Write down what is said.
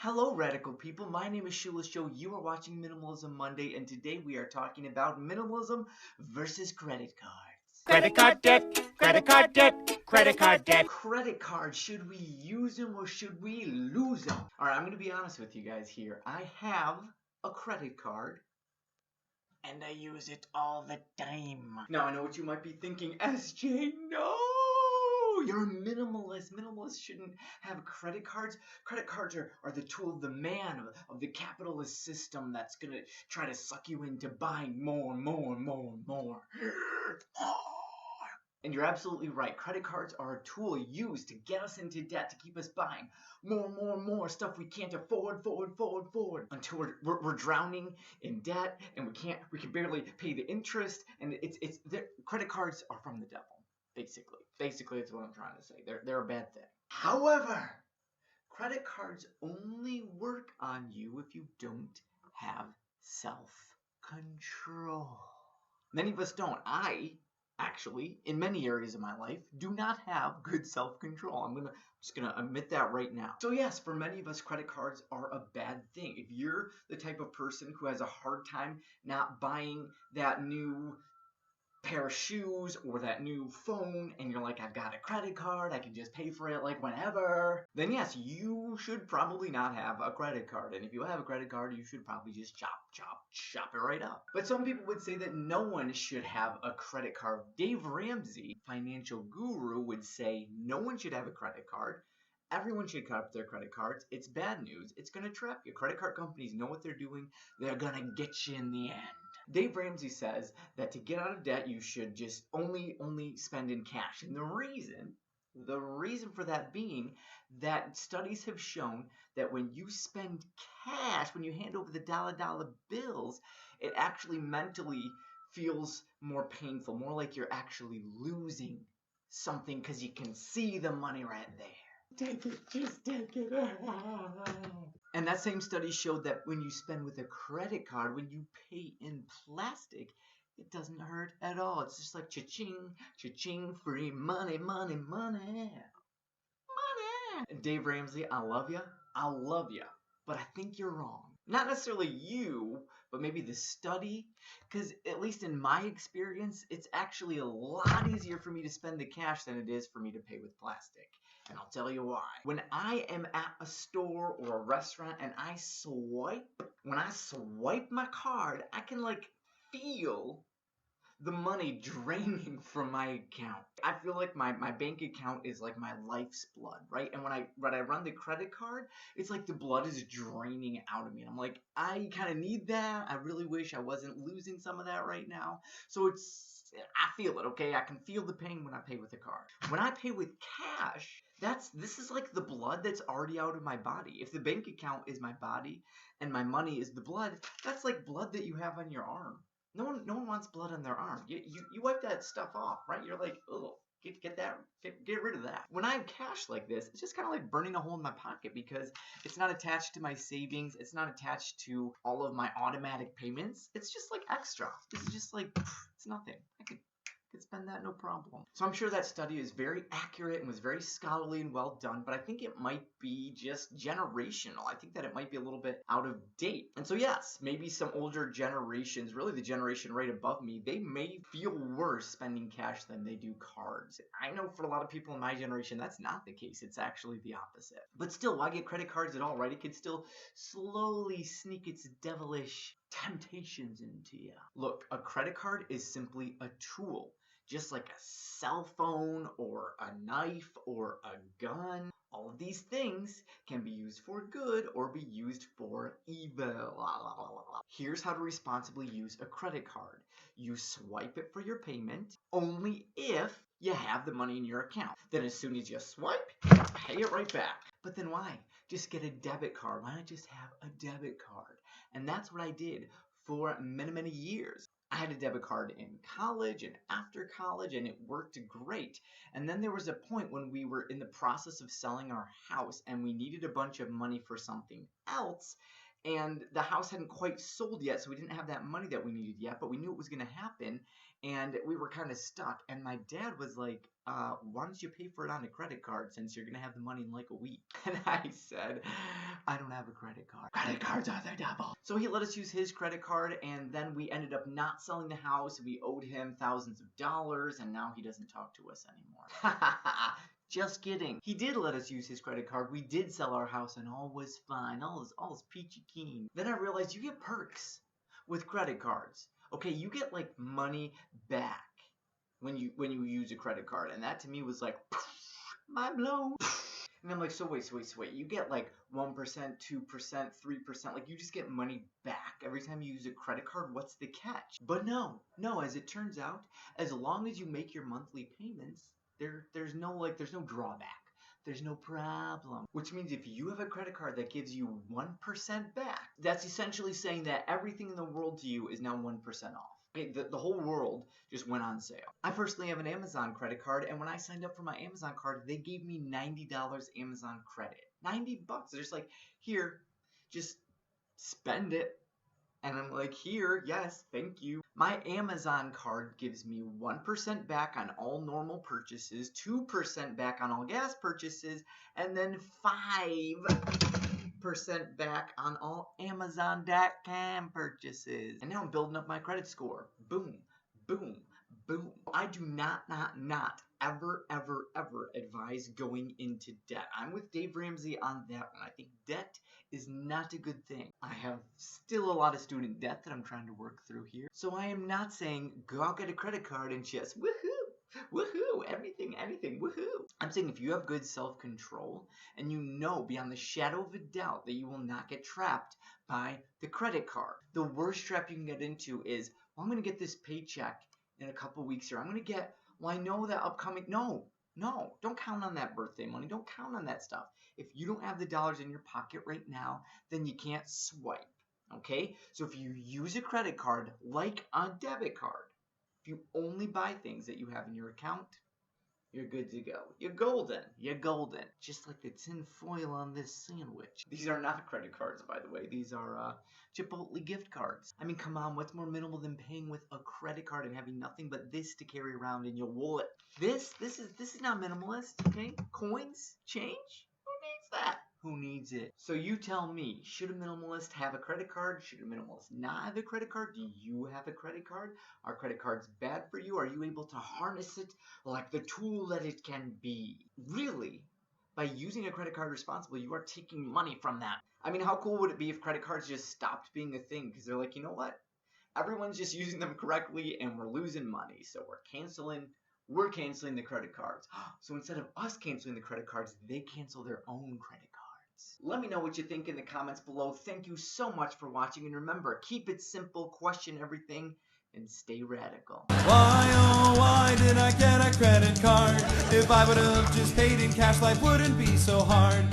Hello, radical people. My name is Shoeless Joe. You are watching Minimalism Monday, and today we are talking about minimalism versus credit cards. Credit card debt, credit card debt, credit card debt. Credit cards, should we use them or should we lose them? All right, I'm going to be honest with you guys here. I have a credit card, and I use it all the time. Now, I know what you might be thinking, SJ, no! You're a minimalist. Minimalists shouldn't have credit cards. Credit cards are the tool of the man, of the capitalist system that's going to try to suck you into buying more and more and more and more. And you're absolutely right. Credit cards are a tool used to get us into debt, to keep us buying more stuff we can't afford until we're drowning in debt and we can barely pay the interest. And credit cards are from the devil. Basically, that's what I'm trying to say. They're a bad thing. However, credit cards only work on you if you don't have self-control. Many of us don't. I actually, in many areas of my life, do not have good self-control. I'm just gonna admit that right now. So yes, for many of us, credit cards are a bad thing. If you're the type of person who has a hard time not buying that new pair of shoes or that new phone, and you're like, I've got a credit card, I can just pay for it like whenever, then yes, you should probably not have a credit card. And if you have a credit card, you should probably just chop it right up. But some people would say that no one should have a credit card. Dave Ramsey, financial guru, would say no one should have a credit card. Everyone should cut up their credit cards. It's bad news. It's going to trap you. Credit card companies know what they're doing. They're going to get you in the end. Dave Ramsey says that to get out of debt, you should just only spend in cash. And the reason for that being that studies have shown that when you spend cash, when you hand over the dollar bills, it actually mentally feels more painful, more like you're actually losing something because you can see the money right there. Take it, just take it. And that same study showed that when you spend with a credit card, when you pay in plastic, it doesn't hurt at all. It's just like cha-ching, cha-ching, free money. And Dave Ramsey, I love you, but I think you're wrong. Not necessarily you, but maybe the study, because at least in my experience, it's actually a lot easier for me to spend the cash than it is for me to pay with plastic. And I'll tell you why. When I am at a store or a restaurant and when I swipe my card, I can feel the money draining from my account. I feel like my bank account is like my life's blood, right? And when I run the credit card, it's like the blood is draining out of me. And I'm like, I kind of need that. I really wish I wasn't losing some of that right now. So I feel it, okay? I can feel the pain when I pay with a card. When I pay with cash, this is like the blood that's already out of my body. If the bank account is my body and my money is the blood, that's like blood that you have on your arm. No one wants blood on their arm. You wipe that stuff off, right? You're like, oh, get rid of that. When I have cash like this, it's just kind of like burning a hole in my pocket because it's not attached to my savings. It's not attached to all of my automatic payments. It's just like extra. It's just like, it's nothing. I could spend that no problem. So I'm sure that study is very accurate and was very scholarly and well done, but I think it might be just generational. I think that it might be a little bit out of date. And so yes, maybe some older generations, really the generation right above me, they may feel worse spending cash than they do cards. I know for a lot of people in my generation, that's not the case. It's actually the opposite. But still, why get credit cards at all, right? It could still slowly sneak its devilish temptations into you. Look, a credit card is simply a tool. Just like a cell phone or a knife or a gun. All of these things can be used for good or be used for evil. Here's how to responsibly use a credit card. You swipe it for your payment only if you have the money in your account. Then as soon as you swipe, pay it right back. But then why? Just get a debit card. Why not just have a debit card? And that's what I did for many years. I had a debit card in college and after college, and it worked great. And then there was a point when we were in the process of selling our house and we needed a bunch of money for something else. and the house hadn't quite sold yet, so we didn't have that money that we needed yet, but we knew it was going to happen, and we were kind of stuck. And my dad was like, why don't you pay for it on a credit card since you're going to have the money in like a week? And I said, I don't have a credit card. Credit cards are the devil. So he let us use his credit card, and then we ended up not selling the house. We owed him thousands of dollars, and now he doesn't talk to us anymore. Just kidding. He did let us use his credit card. We did sell our house and all was fine. All is peachy keen. Then I realized you get perks with credit cards. Okay, you get like money back when you use a credit card. And that to me was like, mind blown. And I'm like, so wait. You get like 1%, 2%, 3%. Like you just get money back every time you use a credit card. What's the catch? But no, as it turns out, as long as you make your monthly payments, there's no drawback. There's no problem. Which means if you have a credit card that gives you 1% back, that's essentially saying that everything in the world to you is now 1% off. Okay, the whole world just went on sale. I personally have an Amazon credit card, and when I signed up for my Amazon card, they gave me $90 Amazon credit. $90. They're just like, here, just spend it. And I'm like, here, yes, thank you. My Amazon card gives me 1% back on all normal purchases, 2% back on all gas purchases, and then 5% back on all Amazon.com purchases. And now I'm building up my credit score. Boom, boom, boom. I do not ever advise going into debt. I'm with Dave Ramsey on that one. I think debt is not a good thing. I have still a lot of student debt that I'm trying to work through here. So I am not saying go out, get a credit card and just woohoo, everything, woohoo. I'm saying if you have good self-control and you know beyond the shadow of a doubt that you will not get trapped by the credit card. The worst trap you can get into is, well, I'm going to get this paycheck in a couple weeks here. I'm going to get, well, I know that upcoming, no, don't count on that birthday money. Don't count on that stuff. If you don't have the dollars in your pocket right now, then you can't swipe, okay? So if you use a credit card like a debit card, if you only buy things that you have in your account, you're good to go. You're golden. Just like the tin foil on this sandwich. These are not credit cards, by the way. These are Chipotle gift cards. I mean, come on, what's more minimal than paying with a credit card and having nothing but this to carry around in your wallet? This is not minimalist, okay? Coins? Change? Who needs that? Who needs it? So you tell me, should a minimalist have a credit card? Should a minimalist not have a credit card? Do you have a credit card? Are credit cards bad for you? Are you able to harness it like the tool that it can be? Really? By using a credit card responsibly, you are taking money from that. I mean, how cool would it be if credit cards just stopped being a thing? Because they're like, you know what? Everyone's just using them correctly and we're losing money. So we're canceling the credit cards. So instead of us canceling the credit cards, they cancel their own credit cards. Let me know what you think in the comments below. Thank you so much for watching. And remember, keep it simple, question everything, and stay radical. Why, oh, why did I get a credit card? If I would have just paid in cash, life wouldn't be so hard.